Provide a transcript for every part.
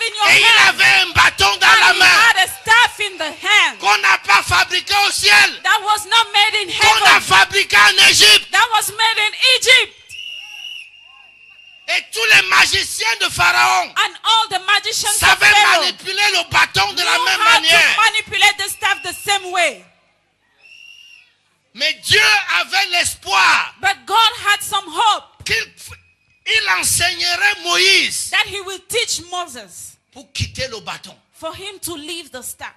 in your Et il hand. avait un bâton dans la And he main had a staff in the hand. qu'on n'a pas fabriqué au ciel, That was not made in qu'on a heaven. fabriqué en Égypte. That was made in Egypt. Et tous les magiciens de Pharaon And all the magicians of savaient Pharaoh manipuler le bâton de la knew même how to manière. manipulate the staff the same way. Mais Dieu avait l'espoir But God had some hope qu'il enseignerait Moïse that he will teach Moses pour quitter le bâton. for him to leave the staff.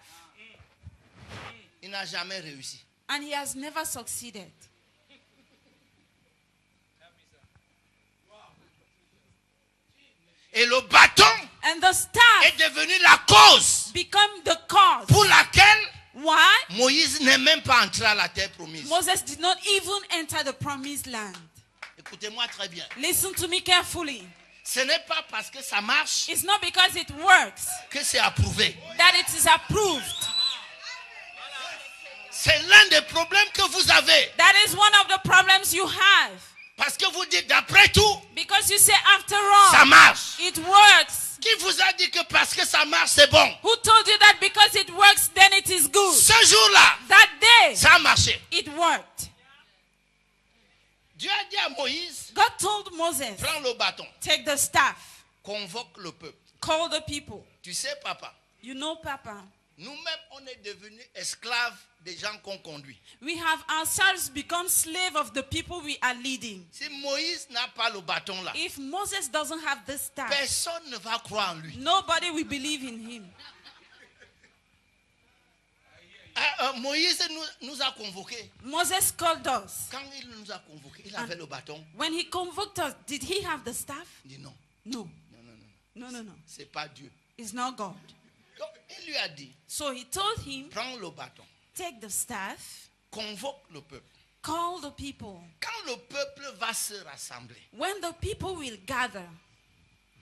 Il n'a jamais réussi. And he has never succeeded. Et le bâton And the staff est devenu la cause became the cause pour laquelle why Moïse n'est même pas entré à la terre promise. Moses did not even enter the promised land. Écoutez-moi très bien. Listen to me carefully. Ce n'est pas parce que ça marche It's not because it works que c'est approuvé. that it is approved. C'est l'un des problèmes que vous avez. That is one of the problems you have. Parce que vous dites, d'après tout, Because you say, after ça all, marche. it works. Qui vous a dit que parce que ça marche, c'est bon? Who told you that because it works, then it is good? Ce jour-là, That day, ça a marché. it worked. Dieu a dit à Moïse, God told Moses, prends le bâton, take the staff, convoque le peuple. call the people. Tu sais, papa, You know, Papa, nous-mêmes, on est devenus esclaves des gens qu'on conduit. we have ourselves become slave of the people we are leading. Si Moïse n'a pas le bâton là, If Moses doesn't have this staff, personne ne va croire en lui. nobody will believe in him. Moïse nous a convoqués. Moses called us. Quand il nous a convoqués, il avait le bâton. When he convoked us, did he have the staff? Il dit non, No. non, non, non. No, no, no. C'est pas Dieu. It's not God. Donc, il lui a dit, So he told him, prends le bâton, take the staff, convoque le peuple. call the people. Quand le peuple va se rassembler, When the people will gather,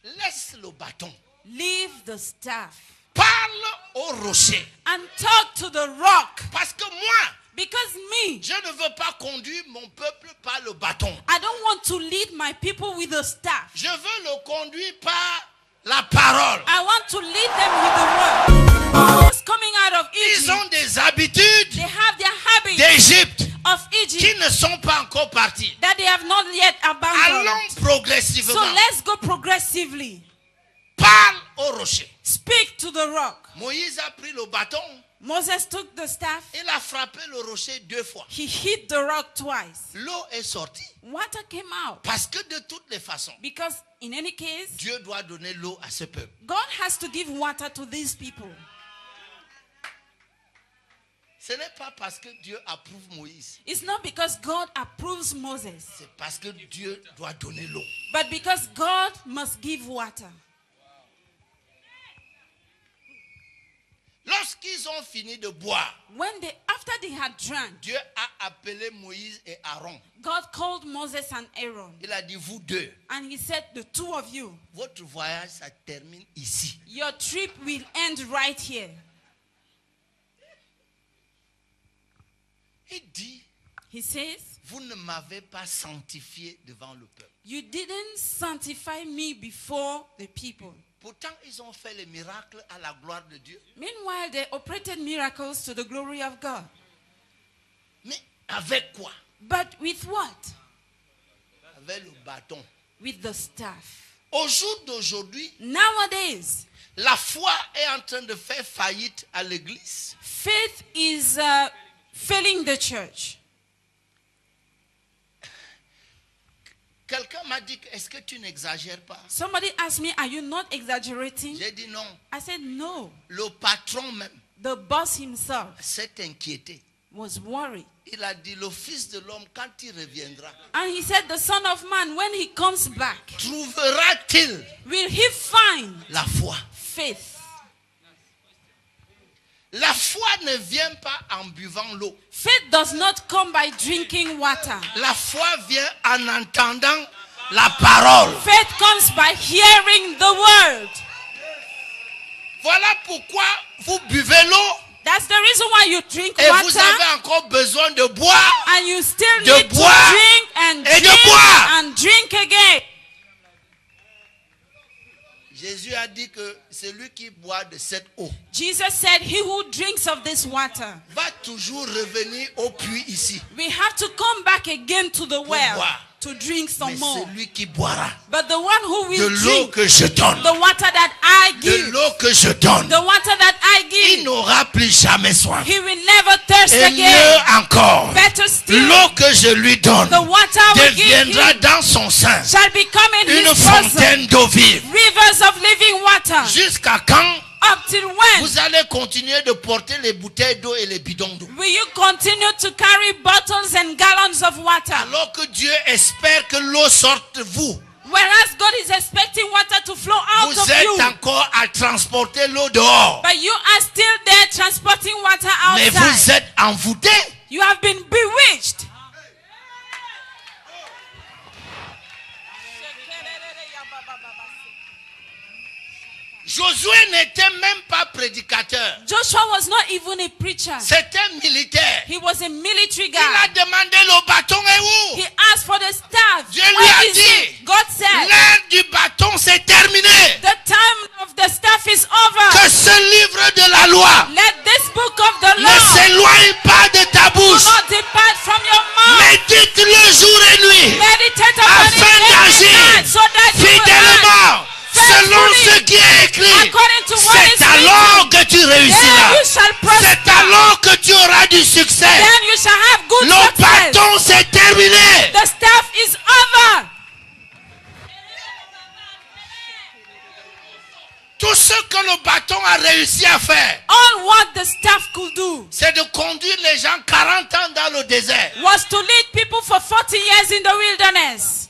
laisse le bâton. leave the staff Parle au rocher. and talk to the rock. Parce que moi, Because me, je ne veux pas conduire mon peuple par le bâton. I don't want to lead my people with the staff. Je veux le conduire par la parole. I want to lead them with the word. What's coming out of Ils Egypt? ont des habitudes They have their habits d'Égypte of qui Egypt ne sont pas encore partis. that they have not yet abandoned. Allons So progressivement. let's go progressively. Parle au rocher. Speak to the rock. Moïse a pris le bâton. Moses took the staff. Il a frappé le rocher 2 fois. He hit the rock twice. L'eau est sortie. Water came out. Parce que de toutes les façons, Because in any case, Dieu doit donner l'eau à ce peuple. God has to give water to these people. Ce n'est pas parce que Dieu approuve Moïse. It's not because God approves Moses, C'est parce que Dieu doit donner l'eau. but because God must give water. Lorsqu'ils ont fini de boire, After they had drank, Dieu a appelé Moïse et Aaron. God called Moses and Aaron. Il a dit, vous deux, And he said, the two of you, votre voyage, ça termine ici. your trip will end right here. Il dit, He says, vous ne m'avez pas sanctifié devant le peuple. you didn't sanctify me before the people. Pourtant, ils ont fait les miracles à la gloire de Dieu. Meanwhile, they operated miracles to the glory of God. Mais avec quoi? But with what? Avec le bâton. With the staff. Au jour d'aujourd'hui, Nowadays, la foi est en train de faire faillite à l'église. faith is failing the church. Quelqu'un m'a dit, est-ce que tu n'exagères pas? Somebody asked me, are you not exaggerating? J'ai dit non. I said, no. Le patron même The boss himself s'est inquiété. was worried. Il a dit, le Fils de l'homme, quand il reviendra, And he said, the Son of Man, when he comes back, trouvera-t-il will he find la foi? faith? La foi ne vient pas en buvant l'eau. Faith does not come by drinking water. La foi vient en entendant la parole. Faith comes by hearing the word. Voilà pourquoi vous buvez l'eau That's the reason why you drink et vous water avez encore besoin de boire. and you still de need to boire drink and et de drink boire. and drink again. Jésus a dit que celui qui boit de cette eau Jesus said, he who drinks of this water, va toujours revenir au puits ici. we have to come back again to the well boire. to drink some Mais more. celui qui boira But the one who de will l'eau drink que je donne, the water that I de give, l'eau que je donne, the water that I il give, n'aura plus jamais soif. he will never thirst Et again. mieux encore, Better still, l'eau que je lui donne the water I will give deviendra him dans son sein shall become in une his bosom fontaine d'eau vive. rivers of living water. Jusqu'à quand Up till when vous allez continuer de porter les bouteilles d'eau et les bidons d'eau? will you continue to carry bottles and gallons of water? Alors que Dieu espère que l'eau sorte de vous. Whereas God is expecting water to flow out Vous of êtes you. encore à transporter l'eau dehors. But you are still there transporting water Mais vous outside. êtes envoûtés. You have been bewitched. Josué n'était même pas prédicateur. Joshua was not even a preacher. C'était militaire. He was a military Il a guy. demandé le bâton est où? He asked for the staff. Dieu lui Where a is dit, it? God said, l'heure du bâton c'est terminé. the time of the staff is over. Que ce livre de la loi Let this book of the ne law s'éloigne pas de ta do bouche. not depart from your mouth. Médite-le jour et nuit. Meditate upon it Afin day and d'agir night so that you will act fidèlement selon faithfully ce qui est écrit. according to what is C'est alors que tu Then réussiras. you shall C'est prosper. alors que tu auras du succès. Then you shall have good Le success. bâton c'est terminé. The staff is over. Tout ce que le bâton a réussi à faire, All what the staff could do c'est de conduire les gens 40 ans dans le désert. was to lead people for 40 years in the wilderness.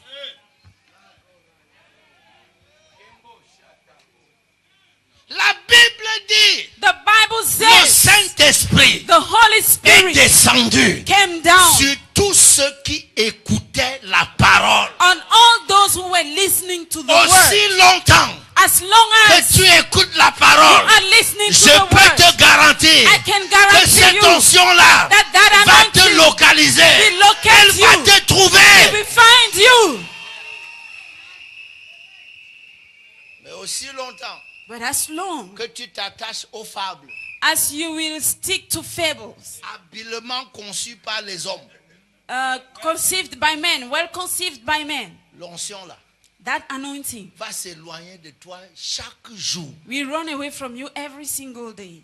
La Bible dit, The Bible le says Saint-Esprit the Holy est Spirit descendu came down sur tous ceux qui écoutaient la parole. on all those who were listening to the word. Aussi longtemps As long que as tu écoutes la you parole, are listening to je the peux word, te garantir I can que guarantee cette you onction-là that that va te anointing localiser. will locate Elle va you. te trouver. will find you. Mais aussi longtemps But as long que tu t'attaches aux fables as you will stick to fables habilement conçues par les hommes, conceived by men, well conceived by men, l'onction-là that anointing va s'éloigner de toi chaque jour. will run away from you every single day.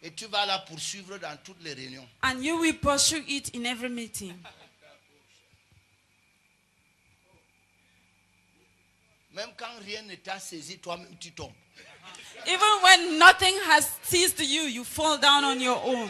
Et tu vas la poursuivre dans toutes les réunions. And you will pursue it in every meeting. Même quand rien ne t'a saisi, toi-même tu tombes. Even when nothing has seized you, you fall down on your own.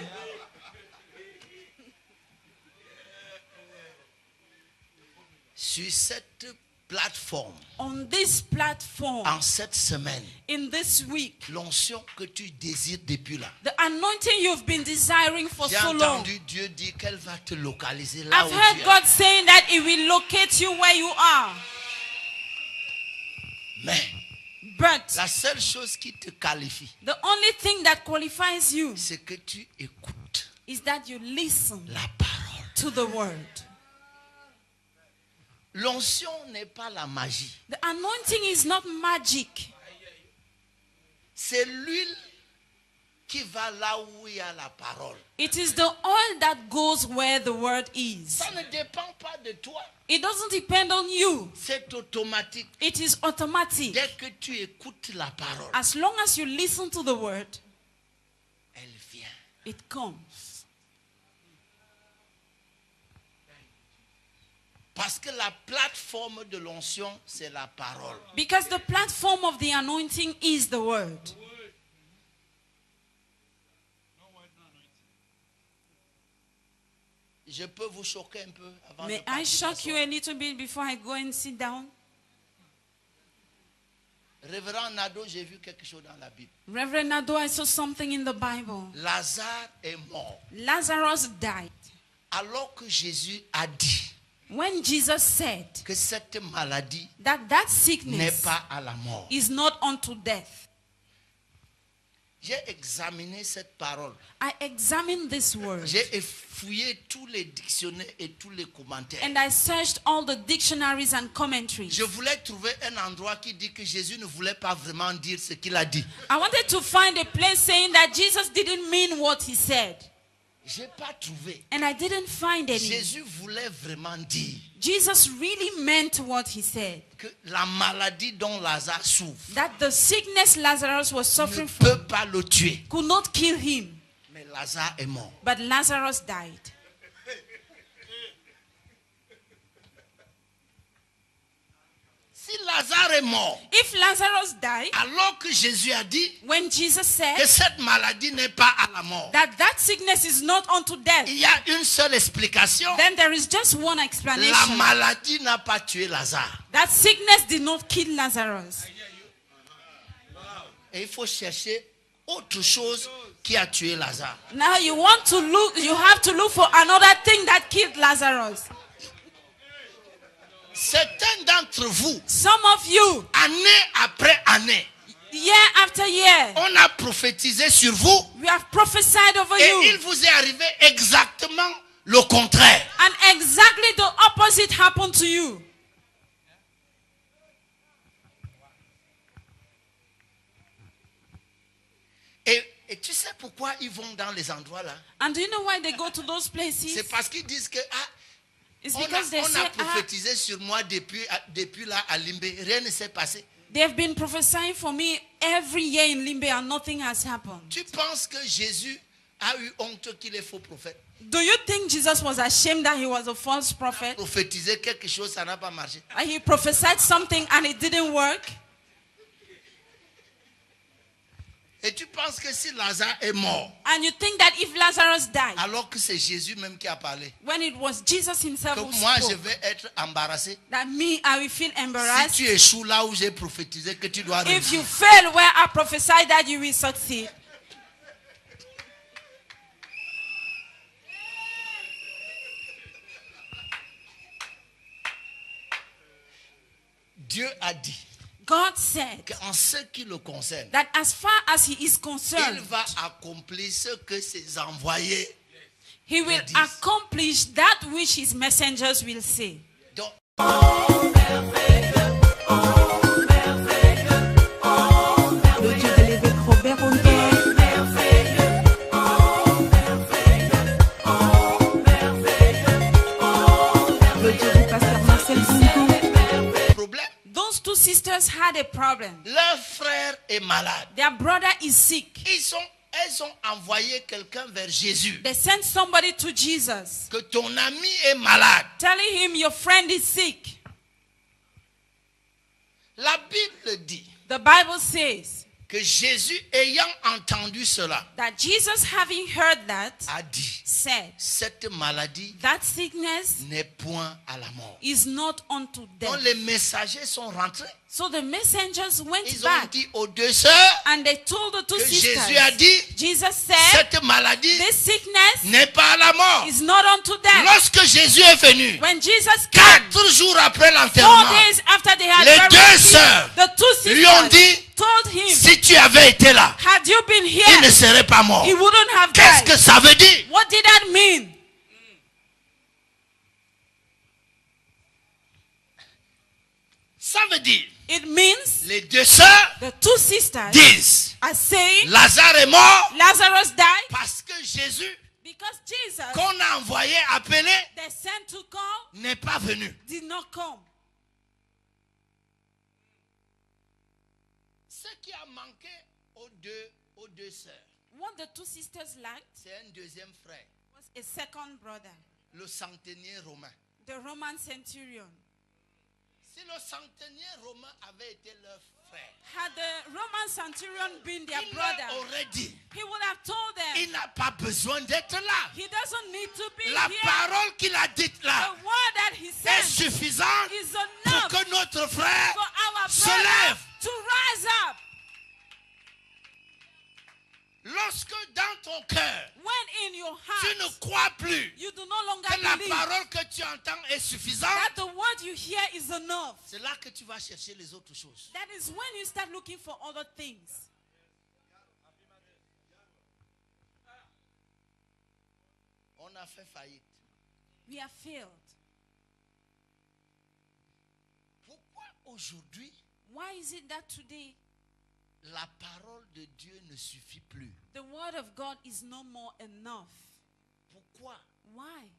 Sur cette plateforme, On this platform, en cette semaine, in this week, l'onction que tu désires depuis là, the anointing you've been desiring for j'ai so long, entendu Dieu dire qu'elle va te localiser là I've où heard tu es. God saying that it will locate you where you are. Mais But la seule chose qui te qualifie, the only thing that qualifies you c'est que tu écoutes is that you listen la parole. to the word. L'onction n'est pas la magie. The anointing is not magic. C'est l'huile qui va là où il y a la parole. It is the oil that goes where the word is. Ça ne dépend pas de toi. It doesn't depend on you. C'est automatique. It is automatic. Dès que tu écoutes la parole, As long as you listen to the word, elle vient. it comes. Parce que la plateforme de l'onction, c'est la parole. Because the platform of the anointing is the word. Je peux vous choquer un peu avant May de I partir shock m'asseoir. you a little bit before I go and sit down? Révérend Nado, j'ai vu quelque chose dans la Bible. Reverend Nado, I saw something in the Bible. Lazare est mort. Lazarus died. Alors que Jésus a dit When Jesus said que cette maladie that n'est sickness pas à la mort, is not unto death, J'ai examiné cette parole. I examined this word. J'ai fouillé tous les dictionnaires et tous les commentaires. And I searched all the dictionaries and commentaries. Je voulais trouver un endroit qui dit que Jésus ne voulait pas vraiment dire ce qu'il a dit. I wanted to find a place saying that Jesus didn't mean what he said. Je n'ai pas trouvé. And I didn't find any. Jésus voulait vraiment dire Jesus really meant what he said. que la maladie dont Lazare souffre That the sickness Lazarus was ne suffering from peut pas le tuer. could not kill him. Mais Lazare est mort. But Lazarus died. Si Lazare est mort, If Lazarus died, alors que Jésus a dit when Jesus que said cette maladie n'est pas à la mort, that that sickness is not unto death, il y a une seule explication. then there is just one La explanation. maladie n'a pas tué Lazare. That sickness did not kill Lazarus. Et il faut chercher autre chose qui a tué Lazare. Now you have to look for another thing that killed Lazarus. Certains d'entre vous, Some of you, année après année, year after year, on a prophétisé sur vous we have prophesied over et you. il vous est arrivé exactement le contraire. And exactly the opposite happened to you. Et tu sais pourquoi ils vont dans les endroits là? And do you know why they go to those places? C'est parce qu'ils disent que It's on because they a say, prophétisé sur moi depuis là à Limbé. Rien ne s'est passé. they've been prophesying for me every year in Limbe and nothing has happened. Tu penses que Jésus a eu honte qu'il est faux prophète? Do you think Jesus was ashamed that he was a false prophet? Prophétiser quelque chose, ça n'a pas marché. And he prophesied something and it didn't work? Et tu penses que si Lazare est mort, And you think that if Lazarus died, alors que c'est Jésus même qui a parlé, when it was Jesus himself que who moi je spoke, vais être embarrassé. that me, I will feel Si embarrassed. tu échoues là où j'ai prophétisé que tu dois If you réussir. fail where I prophesied that you will succeed. Dieu a dit God said qu'en ce qui le concerne, that as far as he is il concerned, va accomplir ce que ses envoyés. he will disent. accomplish that which his messengers will say. Donc, Le Dieu de l'évêque Robert Onguet. Le Dieu du pasteur Marcel Zungu. problème, Those two sisters had a problem. leur frère est malade. Their brother is sick. Elles ont envoyé quelqu'un vers Jésus. They sent somebody to Jesus, Que ton ami est malade. telling him your friend is sick. La Bible dit The Bible says que Jésus, ayant entendu cela, that Jesus, having heard that, a dit, said, cette maladie that sickness n'est point à la mort. is not unto Donc death. les messagers sont rentrés. So the messengers went Ils ont back dit aux deux sœurs and they told the two que sisters, Jésus a dit, Jesus said, cette maladie this sickness n'est pas à la mort. is not unto death. Lorsque Jésus est venu, When Jesus came, 4 jours après 4 l'enterrement, days after they had les buried deux him, sœurs the two lui ont sisters dit, told him, si tu avais été là, had you been il ne here, serait pas mort. he wouldn't have Qu'est-ce died. que ça veut dire? What did that mean? Ça veut dire, It means les deux sœurs the two sisters disent, are saying Lazare est mort Lazarus died parce que Jésus, because Jesus, qu'on a envoyé appeler, they sent to call, n'est pas venu. did not come. Ce qui a manqué aux deux sœurs, What the two sisters lacked c'est un deuxième frère, was a second brother, le centenier romain. the Roman centurion. Si le centenier romain avait été leur frère, Had the Roman centurion been their il brother, leur aurait dit, he would have told them, il n'a pas besoin d'être là. he doesn't need to be La here. parole qu'il a dite là The word that he est said suffisante is pour enough que notre frère for our se brother lève. to rise up. Lorsque dans ton cœur, When in your tu heart, ne crois plus you do no longer que la believe parole que tu entends est suffisante, that the word you hear is enough. c'est là que tu vas chercher les autres choses. That is when you start looking for other things. a fait faillite. We have failed. Pourquoi aujourd'hui, Why is it that today la parole de Dieu ne suffit plus? the word of God is no more enough? Pourquoi? Why?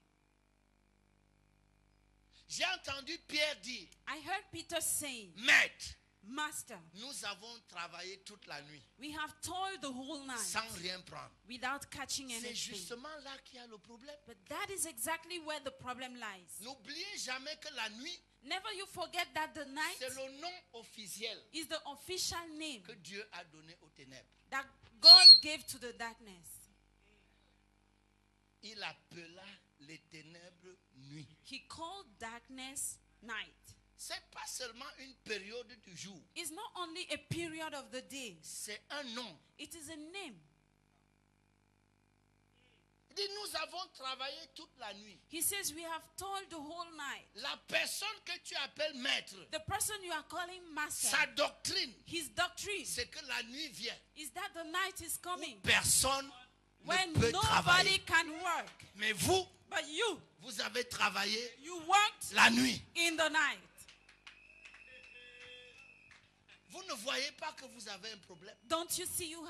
J'ai entendu Pierre dire, I heard Peter saying, Maître, Master, nous avons travaillé toute la nuit we have toiled the whole night sans rien prendre. without catching C'est anything. justement là qu'il y a le problème. But that is exactly where the problem lies. N'oubliez jamais que la nuit, Never you forget that the night c'est le nom officiel is the official name que Dieu a donné aux ténèbres. that God gave to the darkness. Il appela les ténèbres nuit. He called darkness night. C'est pas seulement une période du jour, It's not only a period of the day, c'est un nom. it is a name. Il dit, nous avons travaillé toute la nuit. He says we have toiled the whole night. La personne que tu appelles maître, The person you are calling master, sa doctrine, his doctrine c'est que la nuit vient. is that the night is coming Personne when ne peut nobody travailler. can work. Mais vous, But you vous avez travaillé worked la nuit. in the night. Vous ne voyez pas que vous avez un problème. Don't you see you